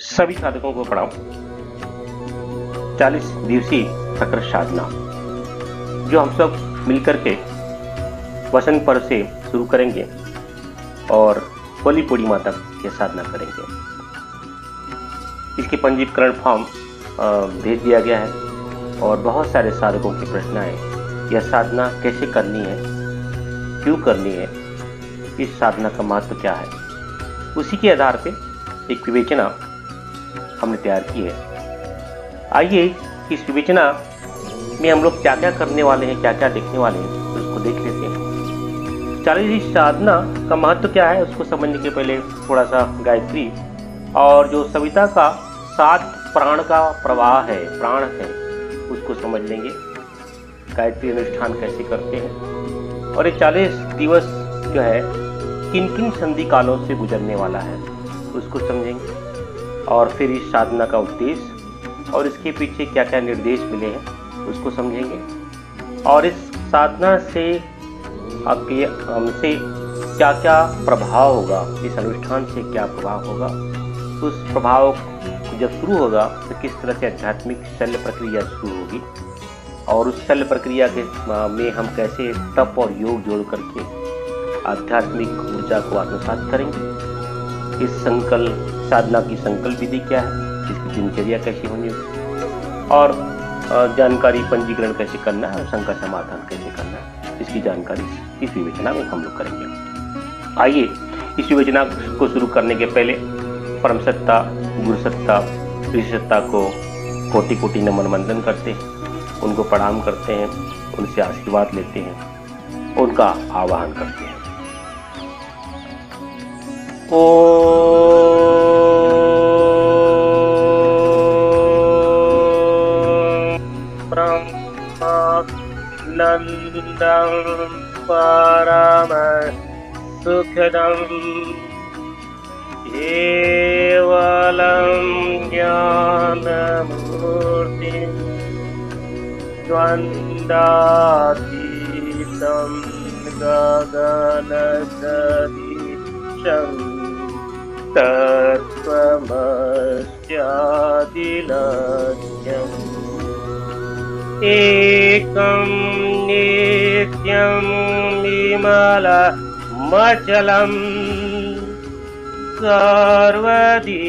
सभी साधकों को प्रणाम। 40 दिवसीय चक्र साधना जो हम सब मिलकर के वसंत पर्व से शुरू करेंगे और होली पूर्णिमा तक ये साधना करेंगे। इसके पंजीकरण फॉर्म भेज दिया गया है और बहुत सारे साधकों के प्रश्न आए। यह साधना कैसे करनी है, क्यों करनी है, इस साधना का महत्व क्या है, उसी के आधार पे एक विवेचना हमने तैयार की है। आइए इस विवेचना में हम लोग क्या क्या करने वाले हैं, क्या क्या देखने वाले हैं, उसको देख लेते हैं। 40 साधना का महत्व क्या है उसको समझने के पहले थोड़ा सा गायत्री और जो सविता का 7 प्राण का प्रवाह है, प्राण है, उसको समझ लेंगे। गायत्री अनुष्ठान कैसे करते हैं और ये 40 दिवस जो है किन किन संधि कालों से गुजरने वाला है उसको समझेंगे। और फिर इस साधना का उद्देश्य और इसके पीछे क्या क्या निर्देश मिले हैं उसको समझेंगे। और इस साधना से आपके हमसे क्या क्या प्रभाव होगा, इस अनुष्ठान से क्या प्रभाव होगा, उस प्रभाव जब शुरू होगा तो किस तरह से आध्यात्मिक शल्य प्रक्रिया शुरू होगी और उस शल्य प्रक्रिया के में हम कैसे तप और योग जोड़ करके आध्यात्मिक ऊर्जा को आत्मसात करेंगे। इस संकल्प साधना की संकल्प विधि क्या है, इसकी दिनचर्या कैसी होनी होगी और जानकारी पंजीकरण कैसे करना है और शंका समाधान कैसे करना है, इसकी जानकारी इस विवेचना में हम लोग करेंगे। आइए इस विवेचना को शुरू करने के पहले परम सत्ता, गुरु सत्ता, ऋषि सत्ता को कोटि कोटि नमन वंदन करते हैं, उनको प्रणाम करते हैं, उनसे आशीर्वाद लेते हैं, उनका आवाहन करते हैं। नंदं परम सुखदं केवलं ज्ञानमूर्तिं द्वन्द्वातीतं गगनसदृशं तत्त्वमस्यादिलक्ष्यम् एकं नित्यं विमलमचलं सर्वदि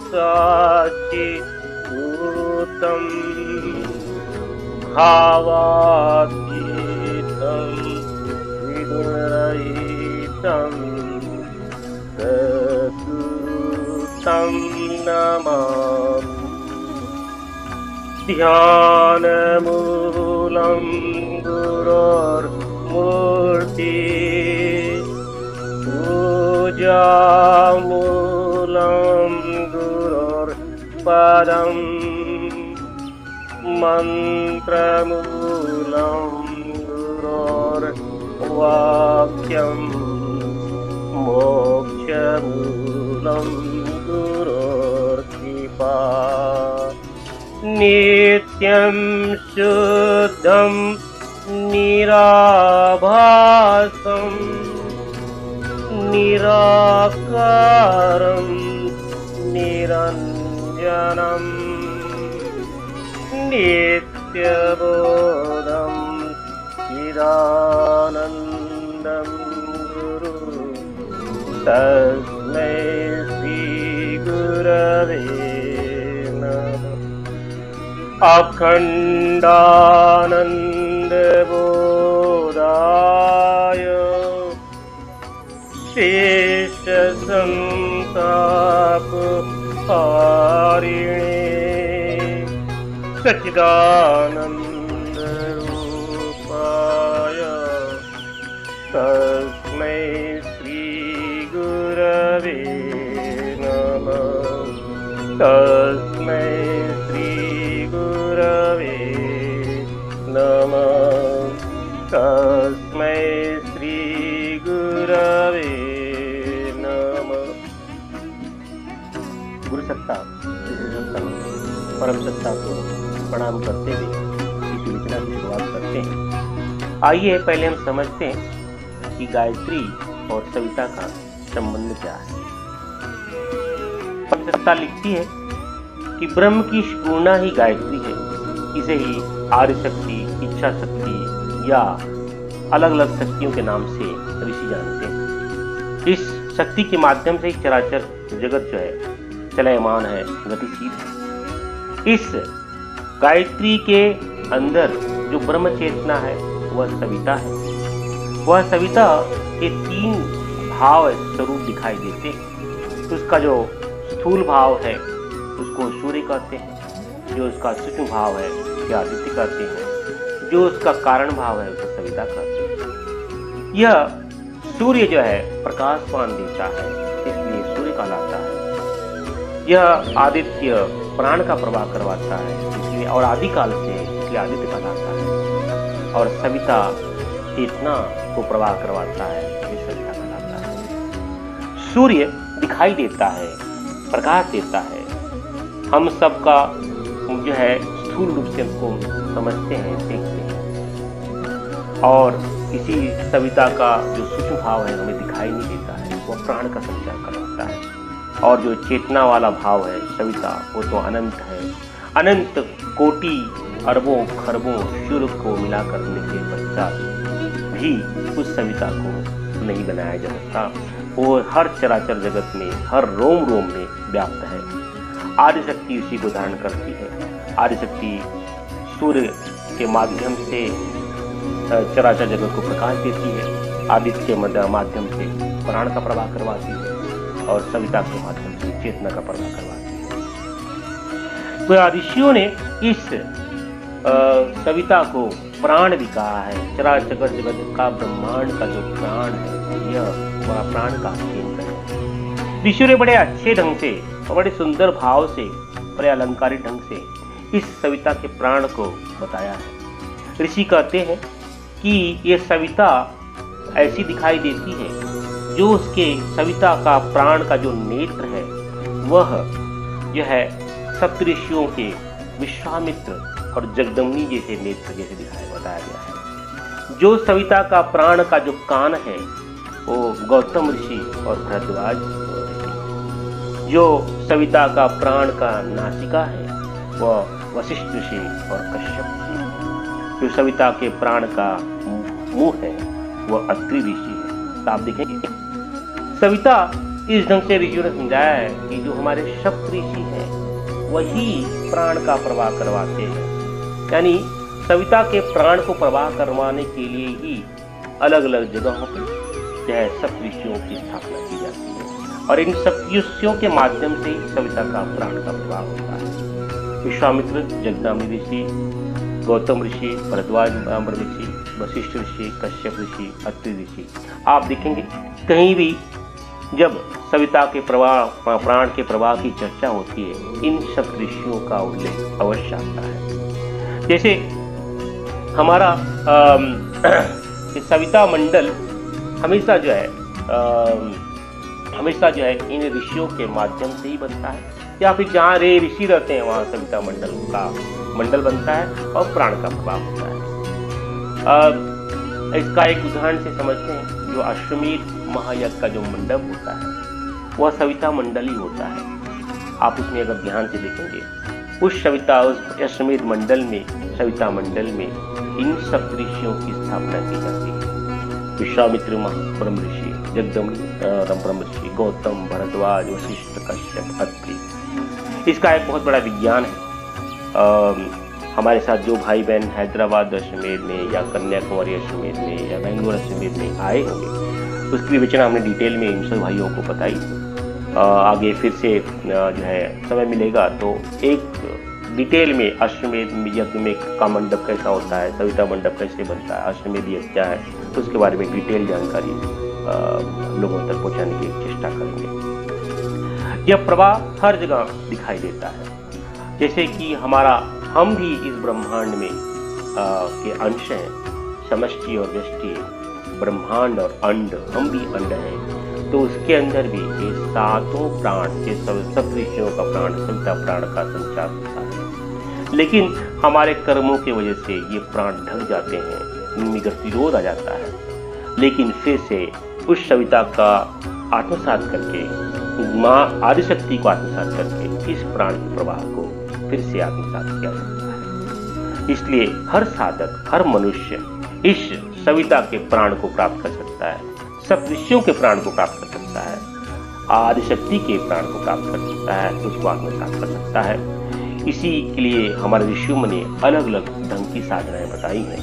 साक्षिभूतं भावातीतं विगुणरहितं सद्गुरुं नमामि। ध्यानमूलं गुरोर्मूर्ति पूजामूलं गुरोर्पदं मन्त्रमूलं गुरोर्वाक्यं मोक्षमूलं गुरोर्कृपा। नित्यं शुद्धं निराभासं निराकारं निरञ्जनं नित्यबोधं चिदानन्दं गुरु तस्मै श्रीगुरवे अखण्डानन्दबोधाय शेषसन्तापहारिणे सच्चिदानन्दरूपाय तस्मै श्रीगुरवे नमः। तस्मै गुरवे नमः। तस्मै श्री गुरवे नमः। गुरु सत्ता, परम सत्ता को प्रणाम करते हुए इस विवेचना की शुरुआत करते हैं। आइए पहले हम समझते हैं कि गायत्री और सविता का संबंध क्या है। सत्ता लिखती है कि ब्रह्म की पूर्णा ही गायत्री है। इसे ही आर्य शक्ति, इच्छा शक्ति या अलग अलग शक्तियों के नाम से ऋषि जानते हैं। इस शक्ति के माध्यम से ही चराचर जगत जो है चलयमान है, गतिशील है। इस गायत्री के अंदर जो ब्रह्म चेतना है वह सविता है। वह सविता के 3 भाव स्वरूप दिखाई देते हैं। तो उसका जो स्थूल भाव है उसको सूर्य कहते हैं, जो उसका सूक्ष्म भाव है उसे आदित्य कहते हैं, जो उसका कारण भाव है उसे सविता कहते हैं। यह सूर्य जो है प्रकाशवान देता है, इसलिए सूर्य कहलाता है। यह आदित्य प्राण का प्रवाह करवाता है, इसलिए और आदिकाल से इसलिए आदित्य कहलाता है। और सविता चेतना को प्रवाह करवाता है, इसलिए सविता कहलाता है। सूर्य दिखाई देता है, प्रकाश देता है। हम सबका जो है स्थूल रूप से उसको समझते हैं, देखते हैं। और इसी सविता का जो सूक्ष्म भाव है हमें दिखाई नहीं देता है, वह प्राण का संचार करवाता है। और जो चेतना वाला भाव है सविता, वो तो अनंत है। अनंत कोटि अरबों खरबों सूर्य को मिला करने के पश्चात भी उस सविता को नहीं बनाया जा सकता। वो हर चराचर जगत में, हर रोम रोम में व्याप्त है। आदि शक्ति उसी को धारण करती है। आदि शक्ति सूर्य के माध्यम से चराचर जगत को प्रकाश देती है, आदित्य के माध्यम से प्राण का प्रवाह करवाती है और सविता के माध्यम से चेतना का प्रवाह करवाती है। तो ऋषियों ने इस सविता को प्राण भी कहा है। चराचर जगत का ब्रह्मांड का जो प्राण है, यह बड़ा प्राण का केंद्र है। ऋषियों ने बड़े अच्छे ढंग से और बड़े सुंदर भाव से, बड़े अलंकारिक ढंग से इस सविता के प्राण को बताया है। ऋषि कहते हैं कि ये सविता ऐसी दिखाई देती है, जो उसके सविता का प्राण का जो नेत्र है वह जो है सप्तऋषियों के विश्वामित्र और जगदम्बनी जैसे नेत्र जैसे बताया गया है। जो सविता का प्राण का जो कान है वो गौतम ऋषि और भरद्वाज ऋषि। जो सविता का प्राण का नासिका है वह वशिष्ठ ऋषि और कश्यप ऋषि। जो सविता के प्राण का मुंह है वह अत्रि ऋषि है। तो आप देखेंगे सविता इस ढंग से ऋषियों ने समझाया है कि जो हमारे सप्त ऋषि हैं वही प्राण का प्रवाह करवाते हैं। यानी सविता के प्राण को प्रवाह करवाने के लिए ही अलग अलग जगहों पर जो है सप्तऋषियों की स्थापना की जाती है और इन सप्तऋषियों के माध्यम से ही सविता का प्राण का प्रवाह होता है। विश्वामित्र, जगदम्बनी ऋषि, गौतम ऋषि, भरद्वाज ऋषि, वशिष्ठ ऋषि, कश्यप ऋषि, अत्रि ऋषि। आप देखेंगे कहीं भी जब सविता के प्रवाह, प्राण के प्रवाह की चर्चा होती है, इन सप्तऋषियों का उल्लेख अवश्य आता है। जैसे हमारा सविता मंडल हमेशा जो है इन ऋषियों के माध्यम से ही बनता है, या फिर जहाँ रे ऋषि रहते हैं वहाँ सविता मंडल का मंडल बनता है और प्राण का प्रभाव होता है। इसका एक उदाहरण से समझते हैं। जो अश्वमेध महायज्ञ का जो मंडप होता है वह सविता मंडल ही होता है। आप उसमें अगर ध्यान से देखेंगे उस अश्वमेध मंडल में, सविता मंडल में इन सप्तऋषियों की स्थापना की जाती है। विश्वामित्र ब्रह्म ऋषि, जगदम्बनी ब्रह्म ऋषि, गौतम, भरद्वाज, वशिष्ठ, कश्यप, अत्रि। इसका एक बहुत बड़ा विज्ञान है। हमारे साथ जो भाई बहन हैदराबाद अश्वमेध में या कन्याकुमारी अश्वमेध में या बेंगलोर अश्वमेध में आए होंगे उसकी विवेचना हमने डिटेल में इन सब भाइयों को बताई। आगे फिर से जो है समय मिलेगा तो एक डिटेल में अश्वमेध यज्ञ में का मंडप कैसा होता है, सविता मंडप कैसे बनता है, अश्वमेध यज्ञ क्या है, तो उसके बारे में डिटेल जानकारी लोगों तक पहुंचाने की चेष्टा करेंगे। यह प्रवाह हर जगह दिखाई देता है। जैसे कि हम भी इस ब्रह्मांड में के अंश हैं, समष्टि और व्यष्टि, ब्रह्मांड और अंड, हम भी अंड हैं। तो उसके अंदर भी ये सातों प्राण के सप्तऋषियों का प्राण, सविता प्राण का संचार होता है। लेकिन हमारे कर्मों की वजह से ये प्राण ढक जाते हैं, इनमें गतिरोध आ जाता है। लेकिन फिर से उस सविता का आत्मसात करके माँ आदिशक्ति को आत्मसात करके इस प्राण के प्रवाह को फिर से आत्मसात किया सकता है। इसलिए हर साधक, हर मनुष्य इस सविता के प्राण को प्राप्त कर सकता है, सप्तऋषियों के प्राण को प्राप्त कर सकता है, आदिशक्ति के प्राण को प्राप्त कर सकता है, उसको आत्मसात कर सकता है। इसी के लिए हमारे ऋषियों ने अलग अलग ढंग की साधनाएं बताई हैं।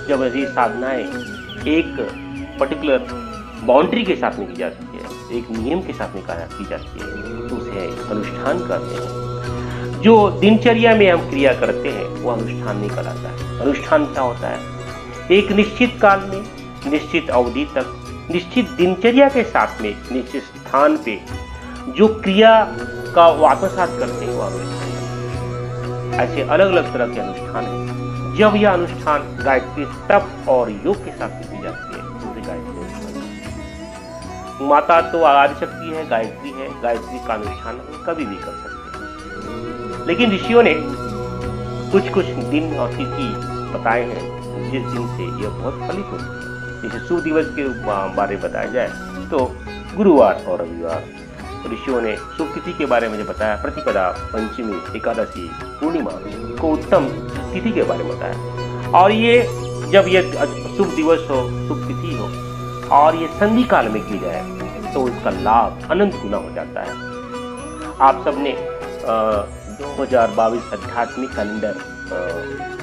जब ये साधनाएं एक पर्टिकुलर बाउंड्री के साथ में की जाती है, एक नियम के साथ में की जाती है, तो उसे अनुष्ठान करते हैं। जो दिनचर्या में हम क्रिया करते हैं वो अनुष्ठान नहीं कहलाता है। अनुष्ठान क्या होता है? एक निश्चित काल में, निश्चित अवधि तक, निश्चित दिनचर्या के साथ में, निश्चित स्थान पे जो क्रिया का आत्मसात करते हैं वो अनुष्ठान है। ऐसे अलग अलग तरह के अनुष्ठान हैं। जब यह अनुष्ठान गायत्री तप और योग के साथ की जाती है तो उसे गायत्री अनुष्ठान कहते हैं। माता तो आदिशक्ति है, गायत्री का अनुष्ठान कभी भी कर सकते हैं। लेकिन ऋषियों ने कुछ कुछ दिन और तिथि बताए हैं जिस दिन से यह बहुत फलित होती है। जैसे शुभ दिवस के बारे में बताया जाए तो गुरुवार और रविवार। ऋषियों ने शुभ तिथि के बारे में जो बताया, प्रतिपदा, पंचमी, एकादशी, पूर्णिमा को उत्तम तिथि के बारे में बताया। और ये जब ये शुभ दिवस हो, शुभ तिथि हो और ये संधि काल में की जाए तो इसका लाभ अनंत गुना हो जाता है। आप सबने 2022 आध्यात्मिक कैलेंडर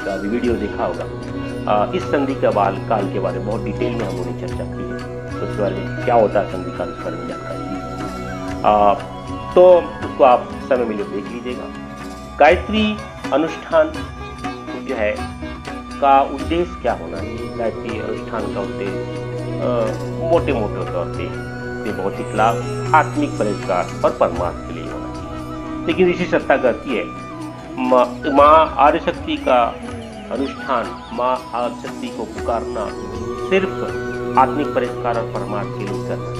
का वीडियो देखा होगा। इस संधि का काल के बारे में बहुत डिटेल में हम लोगों ने चर्चा की है। तो उसके बारे में क्या होता है संधि काल, इस बारे में जानकारी दी। तो उसको आप समय मिले देख लीजिएगा। गायत्री अनुष्ठान जो है का उद्देश्य क्या होना चाहिए? गायत्री अनुष्ठान का उद्देश्य मोटे मोटे तौर पे भौतिक लाभ, आत्मिक परिष्कार और परमार्थ के लिए होना चाहिए। लेकिन ऋषि सत्ता कहती है माँ आदिशक्ति का अनुष्ठान, माँ आदिशक्ति को पुकारना सिर्फ आत्मिक परिष्कार और परमार्थ के लिए करना,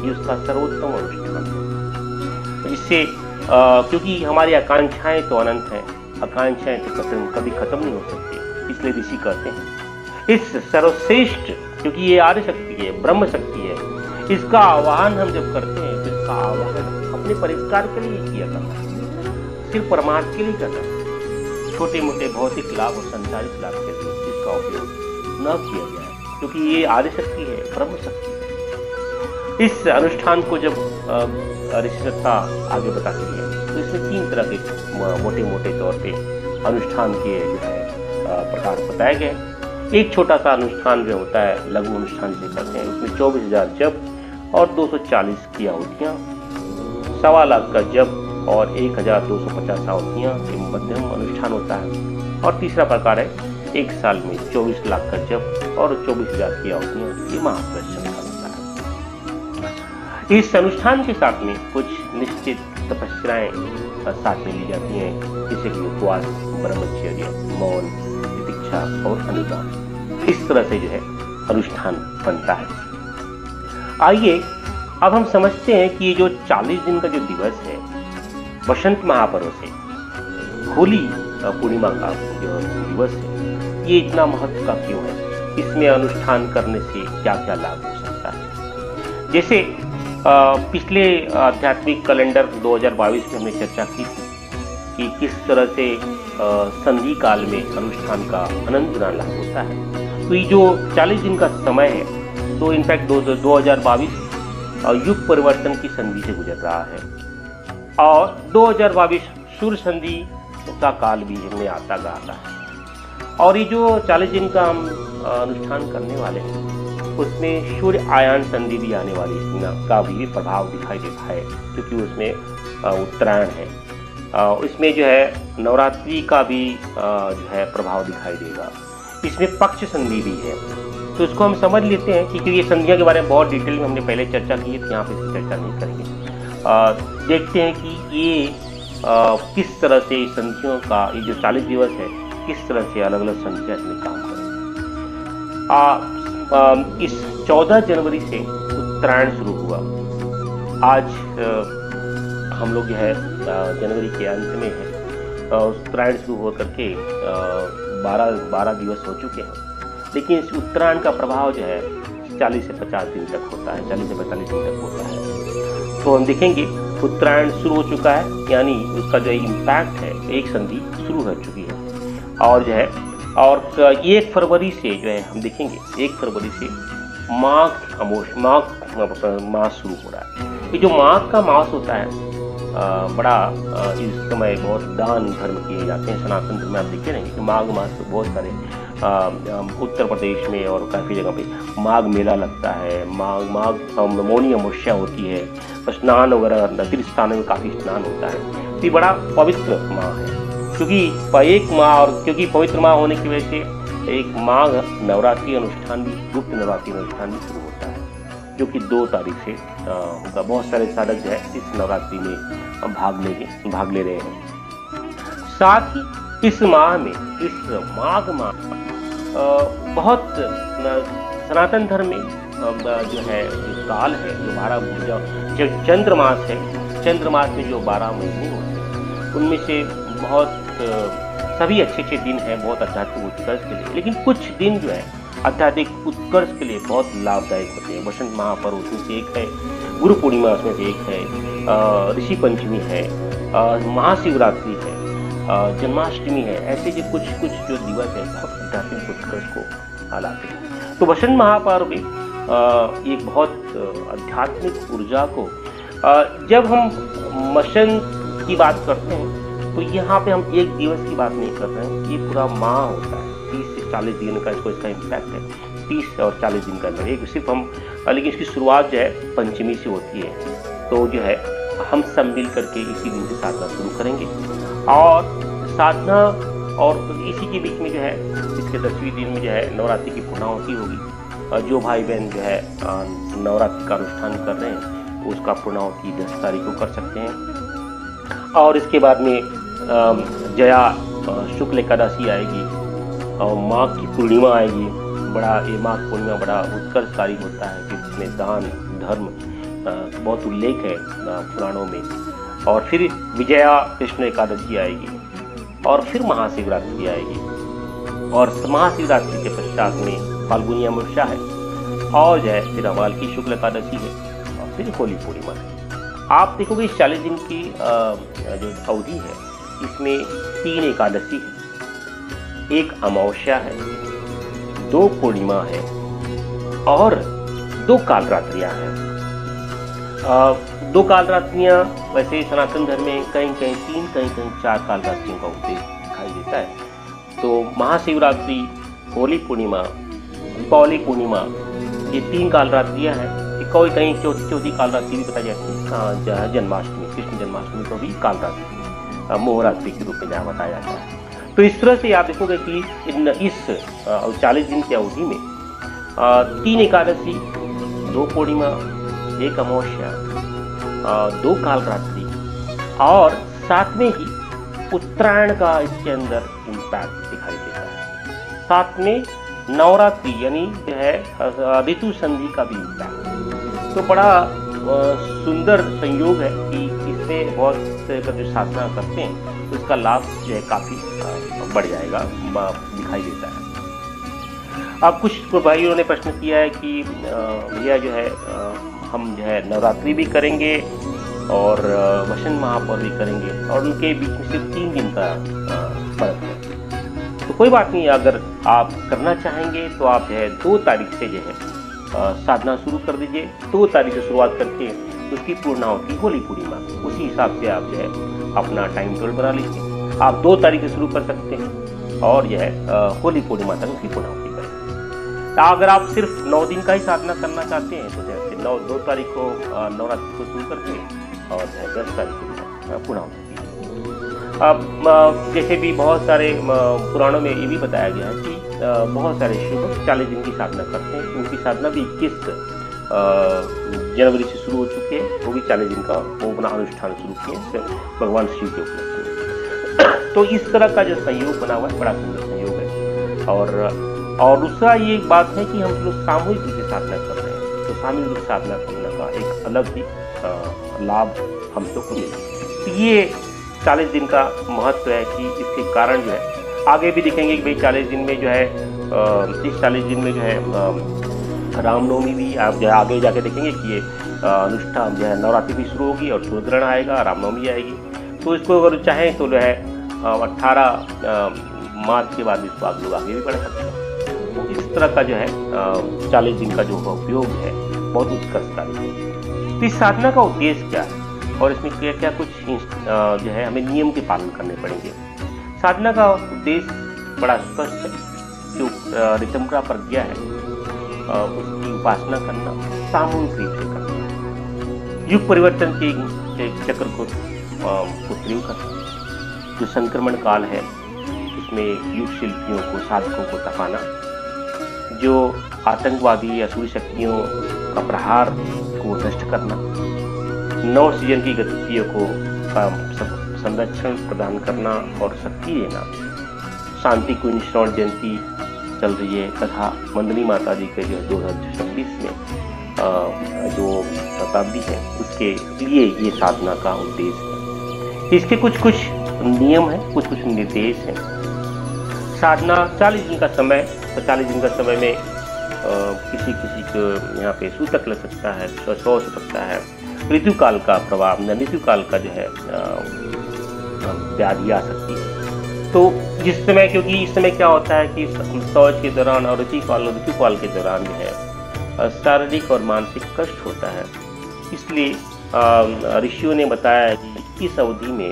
ये उसका सर्वोत्तम अनुष्ठान है। जिससे क्योंकि हमारी आकांक्षाएं तो अनंत हैं, आकांक्षाएं तो कभी खत्म नहीं हो सकती। इसलिए ऋषि कहते हैं इस सर्वश्रेष्ठ, क्योंकि ये आदिशक्ति है, ब्रह्म शक्ति है, इसका आवाहन हम जब करते हैं तो इसका आवाहन अपने परिष्कार के लिए किया करना है, सिर्फ परमार्थ के लिए करना है। छोटे मोटे भौतिक लाभ और संसारिक लाभ के लिए इसका उपयोग न किया जाए, क्योंकि ये आदिशक्ति है, ब्रह्म शक्ति है। इस अनुष्ठान को जब ऋषि सत्ता आगे बताती है तो इसमें 3 तरह के मोटे मोटे तौर पे अनुष्ठान के जो है प्रकार बताए गए। एक छोटा सा अनुष्ठान जो होता है, लघु अनुष्ठान जिसे कहते हैं, उसमें 24,000 जप और 240 की आहुतियाँ, 1.25 लाख का जप और 1,250 आहुतियाँ, ये मध्यम अनुष्ठान होता है। और तीसरा प्रकार है 1 साल में 24 लाख का जप और 24,000 की आहुतियाँ, ये महाप्रदर्शन का होता है। इस अनुष्ठान के साथ में कुछ निश्चित तपस्याएं साथ में ली जाती हैं, जैसे कि उपवास, ब्रह्मचर्य, मौन, प्रतीक्षा और अनुदान। इस तरह से जो है अनुष्ठान बनता है। आइए अब हम समझते हैं कि ये जो 40 दिन का जो दिवस है, बसंत महापर्व से होली पूर्णिमा का जो दिवस है, ये इतना महत्व का क्यों है? इसमें अनुष्ठान करने से क्या क्या लाभ हो सकता है? जैसे पिछले आध्यात्मिक कैलेंडर 2022 में हमने चर्चा की थी कि किस तरह से संधि काल में अनुष्ठान का अनंत गुना लाभ होता है। तो ये जो 40 दिन का समय है, तो इनफैक्ट 2022 युग परिवर्तन की संधि से गुजर रहा है और 2022 सूर्य संधि का काल भी हमने आता है। और ये जो 40 दिन का हम अनुष्ठान करने वाले हैं, उसमें सूर्य आयन संधि भी आने वाली का भी प्रभाव दिखाई देता है, क्योंकि उसमें उत्तरायण है। इसमें जो है नवरात्रि का भी जो है प्रभाव दिखाई देगा। इसमें पक्ष संधि भी है, तो इसको हम समझ लेते हैं क्योंकि ये संधियों के बारे में बहुत डिटेल में हमने पहले चर्चा की है, तो यहाँ पे इसकी चर्चा नहीं करेंगे। देखते हैं कि ये किस तरह से संधियों का ये जो 40 दिवस है, किस तरह से अलग अलग संधियाँ इसमें काम करें। इस 14 जनवरी से उत्तरायण शुरू हुआ। आज हम लोग जो है जनवरी के अंत में है, उत्तरायण शुरू हो करके 12 दिवस हो चुके हैं। लेकिन इस उत्तरायण का प्रभाव जो है 40 से 50 दिन तक होता है, 40 से 45 दिन तक होता है। तो हम देखेंगे उत्तरायण शुरू हो चुका है, यानी उसका जो इम्पैक्ट है, एक संधि शुरू हो चुकी है। और जो है और 1 फरवरी से जो है हम देखेंगे 1 फरवरी से माघ मास शुरू हो रहा है। ये जो माघ का मास होता है बड़ा इस समय बहुत दान धर्म किए जाते हैं। सनातन धर्म में आप देखते रहेंगे कि माघ मास में बहुत सारे उत्तर प्रदेश में और काफ़ी जगह पे माघ मेला लगता है। माघ मौनी अमावस्या होती है, स्नान वगैरह तीर्थ स्थानों में काफ़ी स्नान होता है। तो ये बड़ा पवित्र माह है, क्योंकि एक माह और क्योंकि पवित्र माह होने की वजह से एक माघ नवरात्रि अनुष्ठान भी, गुप्त नवरात्रि अनुष्ठान भी शुरू होता है, जो कि 2 तारीख से होगा। बहुत सारे साधक जो है इस नवरात्रि में भाग ले रहे हैं। साथ ही इस माह में, इस माघ माह बहुत सनातन धर्म में जो है जो काल है, जो 12 जो चंद्रमास है, चंद्रमास में जो 12 महीने होते हैं उनमें से बहुत सभी अच्छे दिन हैं बहुत आध्यात्मिक उत्कर्ष के लिए। लेकिन कुछ दिन जो है आध्यात्मिक उत्कर्ष के लिए बहुत लाभदायक होते हैं। वसंत महापर्व उसमें से एक है, गुरु पूर्णिमा उसमें से एक है, ऋषि पंचमी है, महाशिवरात्रि है, जन्माष्टमी है। ऐसे जो कुछ जो दिवस है बहुत आध्यात्मिक उत्कर्ष को लाते हैं। तो वसंत महापर्व एक बहुत आध्यात्मिक ऊर्जा को, जब हम वसंत की बात करते हैं तो यहाँ पे हम एक दिवस की बात नहीं कर रहे हैं, ये पूरा माह होता है। 30 से 40 दिन का इसका इम्पैक्ट है, 30 और 40 दिन का अंदर एक सिर्फ हम, लेकिन इसकी शुरुआत जो है पंचमी से होती है। तो जो है हम सब मिल करके इसी दिन से साधना शुरू करेंगे और साधना, और इसी के बीच में जो है इसके 10वें दिन में जो है नवरात्रि की पूर्णाहुति होगी। जो भाई बहन जो है नवरात्रि का अनुष्ठान कर रहे हैं उसका पूर्णाहुति 10 तारीख को कर सकते हैं। और इसके बाद में जया शुक्ल एकादशी आएगी और माघ की पूर्णिमा आएगी। बड़ा ये माघ पूर्णिमा बड़ा उत्कर्षकारी होता है, जिसमें दान धर्म बहुत उल्लेख है पुराणों में। और फिर विजया कृष्ण एकादशी आएगी और फिर महाशिवरात्रि आएगी, और महाशिवरात्रि के पश्चात में फाल्गुनी अमावस्या है, और जो है फिर अमाल की शुक्ल एकादशी है, और फिर होली पूर्णिमा है। आप देखोगे इस 40 दिन की जो अवधि है इसमें 3 एकादशी है, 1 अमावस्या है, 2 पूर्णिमा है और 2 कालरात्रियाँ हैं। 2 कालरात्रियाँ वैसे सनातन धर्म में कहीं 3 कहीं 4 कालरात्रियों का उपदेश दिखाई देता है। तो महाशिवरात्रि, होली पूर्णिमा, दीपावली पूर्णिमा, ये 3 कालरात्रियाँ हैं। कोई कहीं चौथी कालरात्रि भी बताई जाती है, जन्माष्टमी, कृष्ण जन्माष्टमी को भी कालरात्रि, मोहरात्रि के रूप में जहाँ बताया जाता है। तो इस तरह से आप देखोगे कि इस 40 दिन की अवधि में 3 एकादशी, 2 पूर्णिमा, 1 अमावस्या, 2 कालरात्रि, और साथ में ही उत्तरायण का इसके अंदर इम्पैक्ट दिखाई देता है। साथ में नवरात्रि यानी जो है ऋतु संधि का भी इम्पैक्ट। तो बड़ा सुंदर संयोग है कि इसमें बहुत से जो साधना करते हैं तो इसका लाभ जो है काफ़ी बढ़ जाएगा, दिखाई देता है। अब कुछ भाइयों ने प्रश्न किया है कि भैया जो है हम जो है नवरात्रि भी करेंगे और वसंत महापर्व भी करेंगे और उनके बीच में सिर्फ 3 दिन का फर्क है। तो कोई बात नहीं, अगर आप करना चाहेंगे तो आप जो है 2 तारीख से जो है साधना शुरू कर दीजिए। 2 तारीख से शुरुआत करके उसकी पूर्णाहुति होली पूर्णिमा, उसी हिसाब से आप जो है अपना टाइम टेबल बना लीजिए। आप 2 तारीख से शुरू कर सकते हैं और जो है होली पूर्णिमा तक उसकी पूर्णाहुति करें। अगर आप सिर्फ 9 दिन का ही साधना करना चाहते हैं तो जैसे 2 तारीख को नवरात्रि को शुरू करके और जो है 10 तारीख को पूर्णाहुति। अब जैसे भी बहुत सारे पुराणों में ये भी बताया गया है कि बहुत सारे शिव 40 दिन की साधना करते हैं। उनकी साधना भी 21 जनवरी से शुरू हो चुकी है, वो भी 40 दिन का वो अपना अनुष्ठान शुरू किए भगवान शिव के उपलक्ष्य। तो इस तरह का जो संयोग बना हुआ है बड़ा सुंदर संयोग है। और दूसरा ये एक बात है कि हम लोग सामूहिक रूप से साधना कर रहे हैं, तो सामूहिक रूप से साधना करने का एक अलग ही लाभ हम लोग को मिले। तो ये 40 दिन का महत्व है कि इसके कारण जो है आगे भी दिखेंगे कि भाई 40 दिन में जो है इस 40 दिन में जो है रामनवमी भी आप आगे जाके देखेंगे कि ये अनुष्ठान जो है नवरात्रि भी शुरू होगी और सूर्य ग्रहण आएगा, रामनवमी आएगी। तो इसको अगर चाहें तो जो है 18 मार्च के बाद इसको आप लोग आगे भी बढ़ा सकते हैं। तो इस तरह का जो है 40 दिन का जो उपयोग है बहुत उत्कृष्टकारी है। तो इस साधना का उद्देश्य क्या है और इसमें क्या क्या कुछ जो है हमें नियम के पालन करने पड़ेंगे। साधना का उद्देश्य बड़ा स्पष्ट है। जो ऋतंभरा प्रज्ञा है उसकी उपासना करना, सामूहिक रूप से करना, युग परिवर्तन के चक्र को प्रयोग करना, जो संक्रमण काल है उसमें युग शिल्पियों को, साधकों को तपाना, जो आतंकवादी या सूर्य शक्तियों का प्रहार को नष्ट करना, नव सृजन की गतिविधियों को संरक्षण प्रदान करना और शक्ति देना, शांति कुंज श्रवण जयंती चल रही है तथा मंदनी माता जी के जो 2026 में जो शताब्दी है उसके लिए ये साधना का उद्देश्य है। इसके कुछ नियम हैं, कुछ निर्देश हैं। साधना 40 दिन का समय, तो 40 दिन का समय में किसी को यहाँ पे सूतक लग सकता है, 100 हो सकता है, ऋतुकाल का प्रभाव, ऋतुकाल का जो है व्याधि आ सकती है। तो जिस समय, क्योंकि इस समय क्या होता है कि शौच के दौरान और ऋतुकाल के दौरान जो है शारीरिक और मानसिक कष्ट होता है, इसलिए ऋषियों ने बताया है कि इस अवधि में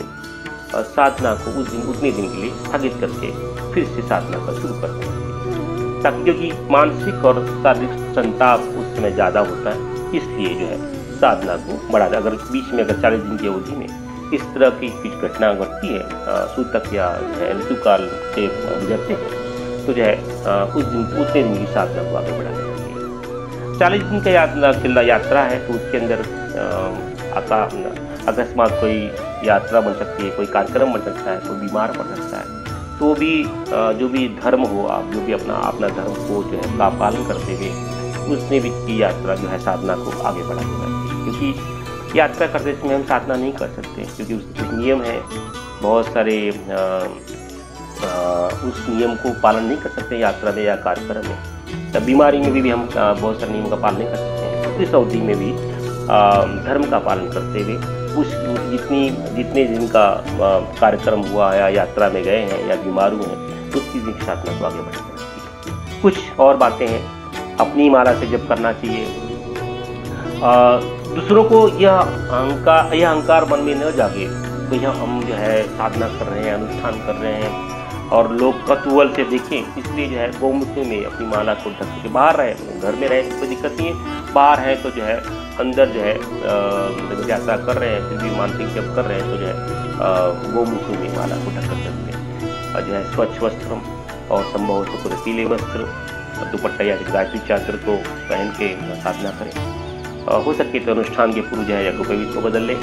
साधना को उतने दिन के लिए स्थगित करके फिर से साधना का शुरू करते हैं, ताकि क्योंकि मानसिक और शारीरिक संताप उस समय ज़्यादा होता है, इसलिए जो है साधना को बढ़ा। अगर बीच में अगर 40 दिन की अवधि में इस तरह की कुछ घटना घटती है, सूतक या ऋतुकाल से गुजरते हैं, तो जो है उतने दिन की साधना को आगे बढ़ानी चाहिए। 40 दिन का यात्रा है, तो उसके अंदर अकस्मात कोई यात्रा बन सकती है, कोई कार्यक्रम बन सकता है, कोई बीमार पड़ सकता है, तो भी जो भी धर्म हो, आप जो भी अपना धर्म को जो है का पालन करते हुए उसने भी की यात्रा जो है साधना को आगे बढ़ानी चाहिए। क्योंकि यात्रा करते समय हम साधना नहीं कर सकते, क्योंकि कुछ नियम है, बहुत सारे उस नियम को पालन नहीं कर सकते यात्रा में या कार्यक्रम में। तब बीमारी में भी हम बहुत सारे नियमों का पालन नहीं कर सकते हैं। तो इस अवधि में भी धर्म का पालन करते हुए उस जितने दिन का कार्यक्रम हुआ या यात्रा में गए हैं या बीमार हुए हैं, उसकी भी साधना को आगे बढ़ाना चाहिए। कुछ और बातें हैं, अपनी माला से जप करना चाहिए। दूसरों को यह अहंकार मन में न जागे तो यह हम जो है साधना कर रहे हैं, अनुष्ठान कर रहे हैं और लोग कौतूहल से देखें, इसलिए जो है गौमुखी में अपनी माला को ढक के बाहर रहे, घर में रहे कोई दिक्कत नहीं है, बाहर है तो जो है अंदर जो है यात्रा कर रहे हैं, फिर भी मानसिक जप कर रहे हैं, तो जो है गौमुखी में माला को ढक कर सकते हैं और जो है स्वच्छ वस्त्र और संभव हो तो पूरे पीले वस्त्र, दुपट्टा या गायत्री चादर को पहन के साधना करें। हो सके तो अनुष्ठान के पूर्व जो है यज्ञोपवीत को बदल लें।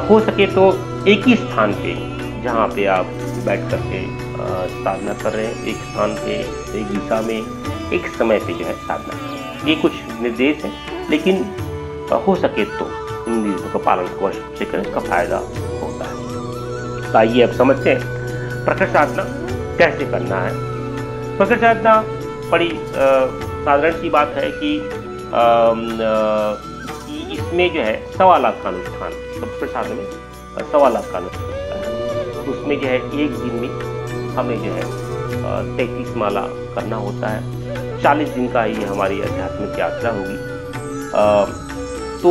हो सके तो एक ही स्थान पे जहाँ पे आप बैठ करके साधना कर रहे हैं, एक स्थान पे, एक दिशा में, एक समय पे जो है साधना करें। ये कुछ निर्देश हैं, लेकिन हो सके तो इन निर्देशों का पालन अवश्य से करें, इसका फायदा होता है। तो आइए अब समझते हैं प्रकट साधना कैसे करना है। प्रकट साधना बड़ी साधारण सी बात है कि इसमें जो है 1.25 लाख का अनुष्ठान, प्रकट साधना में 1.25 लाख का अनुष्ठान होता है। उसमें जो है एक दिन में हमें जो है 33 माला करना होता है। 40 दिन का ही हमारी आध्यात्मिक यात्रा होगी। तो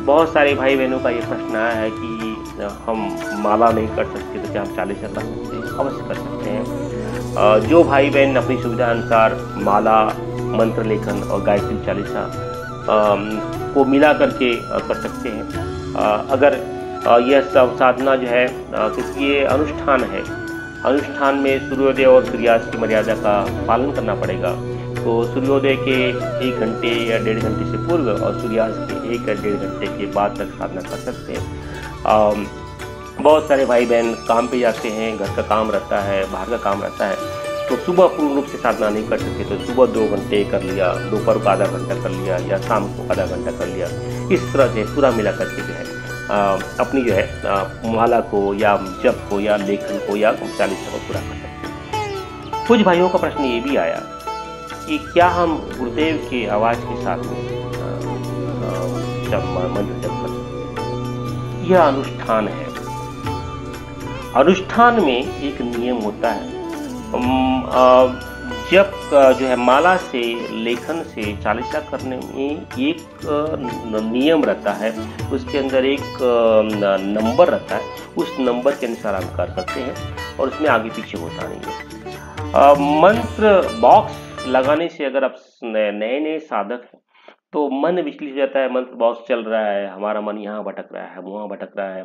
बहुत सारे भाई बहनों का ये प्रश्न आया है कि हम माला नहीं कर सकते तो क्या हम 40 कर सकते हैं? अवश्य कर सकते हैं। जो भाई बहन अपनी सुविधा अनुसार माला, मंत्र लेखन और गायत्री चालीसा को मिला करके कर सकते हैं। अगर यह सब साधना जो है, क्योंकि ये अनुष्ठान है, अनुष्ठान में सूर्योदय और सूर्यास्त की मर्यादा का पालन करना पड़ेगा। तो सूर्योदय के 1 घंटे या 1.5 घंटे से पूर्व और सूर्यास्त के 1 या 1.5 घंटे के बाद तक साधना कर सकते हैं। बहुत सारे भाई बहन काम पे जाते हैं, घर का काम रहता है, बाहर का काम रहता है, तो सुबह पूर्ण रूप से साधना नहीं कर सकते, तो सुबह 2 घंटे कर लिया, दोपहर को आधा घंटा कर लिया या शाम को आधा घंटा कर लिया। इस तरह से पूरा मिला करके जो है अपनी जो है माला को या जप को या लेखन को या चालीसा को पूरा कर सकते हैं। कुछ भाइयों का प्रश्न ये भी आया कि क्या हम गुरुदेव की आवाज़ के साथ में मंत्र जप कर सकते हैं। यह अनुष्ठान है। अनुष्ठान में एक नियम होता है। जब जो है माला से, लेखन से चालीसा करने में एक नियम रहता है, उसके अंदर एक नंबर रहता है, उस नंबर के अनुसार आप कर सकते हैं और उसमें आगे पीछे होता नहीं है। मंत्र बॉक्स लगाने से अगर आप नए नए साधक हैं तो मन विचलित हो जाता है, मंत्र बॉक्स चल रहा है, हमारा मन यहाँ भटक रहा है, वहाँ भटक रहा है,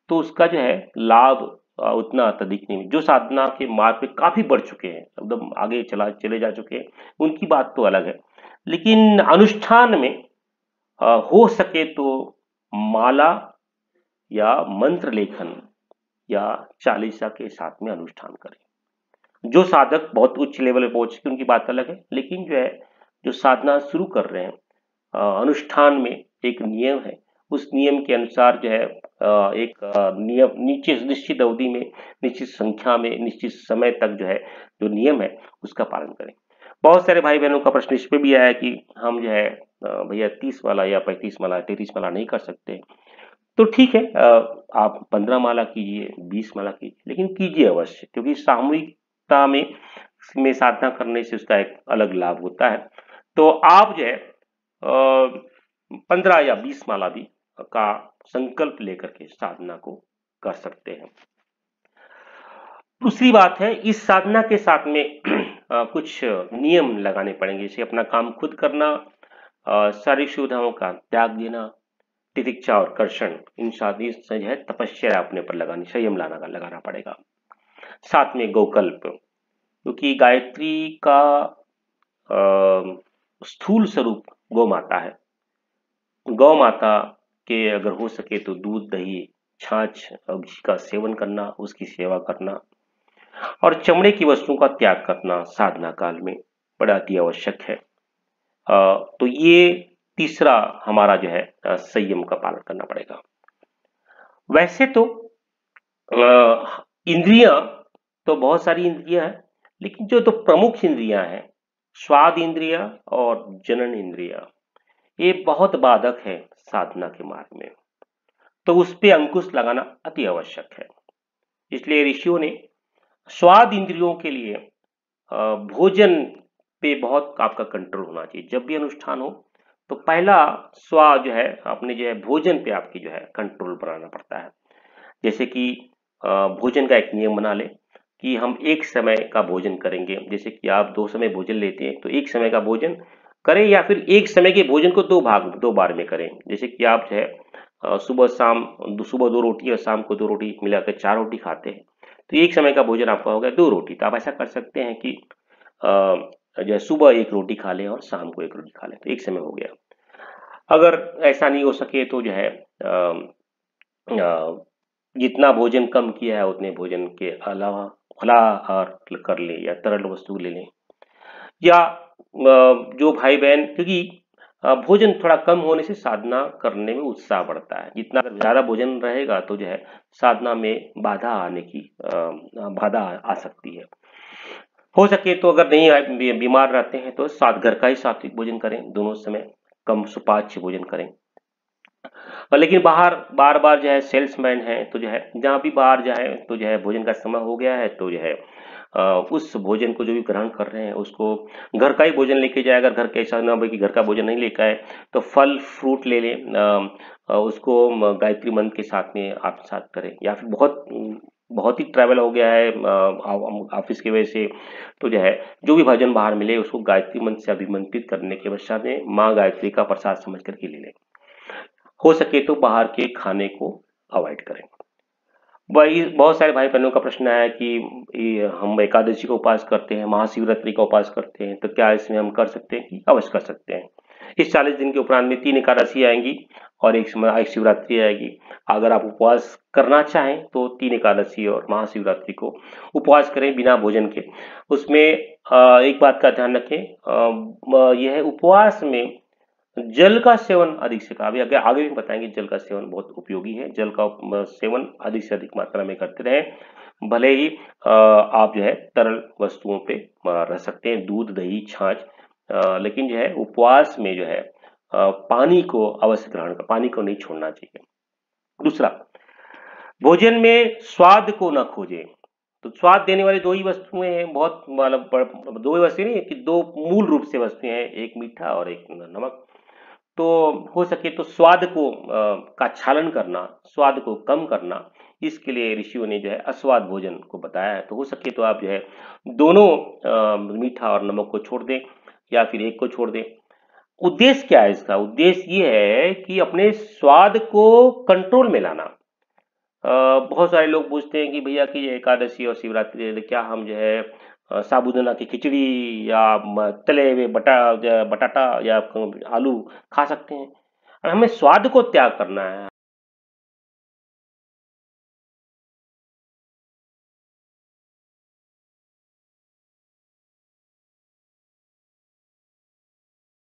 तो उसका जो है लाभ उतना अत्यधिक नहीं। जो साधना के मार्ग पे काफी बढ़ चुके हैं, एकदम आगे चले जा चुके हैं, उनकी बात तो अलग है। लेकिन अनुष्ठान में हो सके तो माला या मंत्र लेखन या चालीसा के साथ में अनुष्ठान करें। जो साधक बहुत उच्च लेवल पे पहुंच चुके उनकी बात अलग है, लेकिन जो है जो साधना शुरू कर रहे हैं, अनुष्ठान में एक नियम है, उस नियम के अनुसार जो है एक नियम निश्चित अवधि में, निश्चित संख्या में, निश्चित समय तक जो है जो नियम है उसका पालन करें। बहुत सारे भाई बहनों का प्रश्न इस पे भी आया कि हम जो है भैया 30 माला या 35 माला 33 माला नहीं कर सकते। तो ठीक है, आप 15 माला कीजिए, 20 माला कीजिए, लेकिन कीजिए अवश्य, क्योंकि सामूहिकता में साधना करने से उसका एक अलग लाभ होता है। तो आप जो है 15 या 20 माला भी का संकल्प लेकर के साधना को कर सकते हैं। दूसरी बात है, इस साधना के साथ में कुछ नियम लगाने पड़ेंगे, जैसे अपना काम खुद करना, शारीरिक सुविधाओं का त्याग देना, तितिक्षा और कर्षण, इन शादी से जो है तपस्या अपने पर लगानी, संयम लगाना पड़ेगा। साथ में गोकल्प, क्योंकि गायत्री का स्थूल स्वरूप गौ माता है। गौ माता के अगर हो सके तो दूध, दही, छाछ और घी का सेवन करना, उसकी सेवा करना और चमड़े की वस्तुओं का त्याग करना साधना काल में बड़ा अति आवश्यक है। तो ये तीसरा हमारा जो है संयम का पालन करना पड़ेगा। वैसे तो इंद्रियां तो बहुत सारी इंद्रियां हैं, लेकिन जो तो प्रमुख इंद्रियां हैं, स्वाद इंद्रिया और जनन इंद्रिया, ये बहुत बाधक है साधना के मार्ग में, तो उस पे अंकुश लगाना अति आवश्यक है। इसलिए ऋषियों ने स्वाद इंद्रियों के लिए भोजन पे बहुत आपका कंट्रोल होना चाहिए। जब भी अनुष्ठान हो तो पहला स्वाद जो है अपने जो है भोजन पे आपकी जो है कंट्रोल बनाना पड़ता है। जैसे कि भोजन का एक नियम बना ले कि हम एक समय का भोजन करेंगे। जैसे कि आप 2 समय भोजन लेते हैं तो एक समय का भोजन करें, या फिर एक समय के भोजन को 2 बार में करें। जैसे कि आप जो है सुबह 2 रोटी और शाम को 2 रोटी मिलाकर 4 रोटी खाते हैं, तो एक समय का भोजन आपका हो गया 2 रोटी। तो आप ऐसा कर सकते हैं कि जो है सुबह 1 रोटी खा लें और शाम को 1 रोटी खा लें, तो एक समय हो गया। अगर ऐसा नहीं हो सके तो जो है जितना भोजन कम किया है उतने भोजन के अलावा फलाहार कर ले या तरल वस्तु ले लें। या जो भाई बहन, क्योंकि भोजन थोड़ा कम होने से साधना करने में उत्साह बढ़ता है। जितना अगर ज्यादा भोजन रहेगा तो जो है साधना में बाधा आ सकती है। हो सके तो अगर नहीं बीमार रहते हैं तो घर का ही सात्विक भोजन करें, दोनों समय कम सुपाच्य भोजन करें। लेकिन बाहर बार बार जो है सेल्समैन है तो जो है जहाँ भी बाहर जाए तो जो है भोजन का समय हो गया है तो जो है उस भोजन को जो भी ग्रहण कर रहे हैं उसको घर का ही भोजन लेके जाए। अगर घर के ऐसा ना हो कि घर का भोजन नहीं लेकर आए तो फल फ्रूट ले लें, उसको गायत्री मंत्र के साथ में आप साथ करें। या फिर बहुत ही ट्रैवल हो गया है ऑफिस की वजह से, तो जो है जो भी भजन बाहर मिले उसको गायत्री मंत्र से अभिमंत्रित करने के पश्चात में माँ गायत्री का प्रसाद समझ करके ले लें। हो सके तो बाहर के खाने को अवॉइड करें। वही बहुत सारे भाई बहनों का प्रश्न आया कि हम एकादशी का उपास करते हैं, महाशिवरात्रि का उपास करते हैं, तो क्या इसमें हम कर सकते हैं? अवश्य कर सकते हैं। इस 40 दिन के उपरांत में 3 एकादशी आएंगी और एक शिवरात्रि आएगी। अगर आप उपवास करना चाहें तो 3 एकादशी और महाशिवरात्रि को उपवास करें बिना भोजन के। उसमें एक बात का ध्यान रखें, यह उपवास में जल का सेवन अधिक से अभी आगे भी बताएंगे। जल का सेवन बहुत उपयोगी है, जल का सेवन अधिक से अधिक मात्रा में करते रहें। भले ही आप जो है तरल वस्तुओं पे रह सकते हैं, दूध, दही, छाछ, लेकिन जो है उपवास में जो है पानी को अवश्य ग्रहण कर, पानी को नहीं छोड़ना चाहिए। दूसरा, भोजन में स्वाद को ना खोजें। तो स्वाद देने वाली 2 ही वस्तुएँ हैं, बहुत मतलब 2 ही वस्तुएँ नहीं है कि 2 मूल रूप से वस्तुएँ हैं, एक मीठा और एक नमक। तो हो सके तो स्वाद को का छालन करना, स्वाद को कम करना, इसके लिए ऋषियों ने जो है अस्वाद भोजन को बताया है। तो हो सके तो आप जो है दोनों मीठा और नमक को छोड़ दें या फिर एक को छोड़ दें। उद्देश्य क्या है इसका? उद्देश्य ये है कि अपने स्वाद को कंट्रोल में लाना। बहुत सारे लोग पूछते हैं कि भैया कि ये एकादशी और शिवरात्रि है, क्या हम जो है साबूदाना की खिचड़ी या तले हुए बटाटा या आलू खा सकते हैं? हमें स्वाद को त्याग करना है।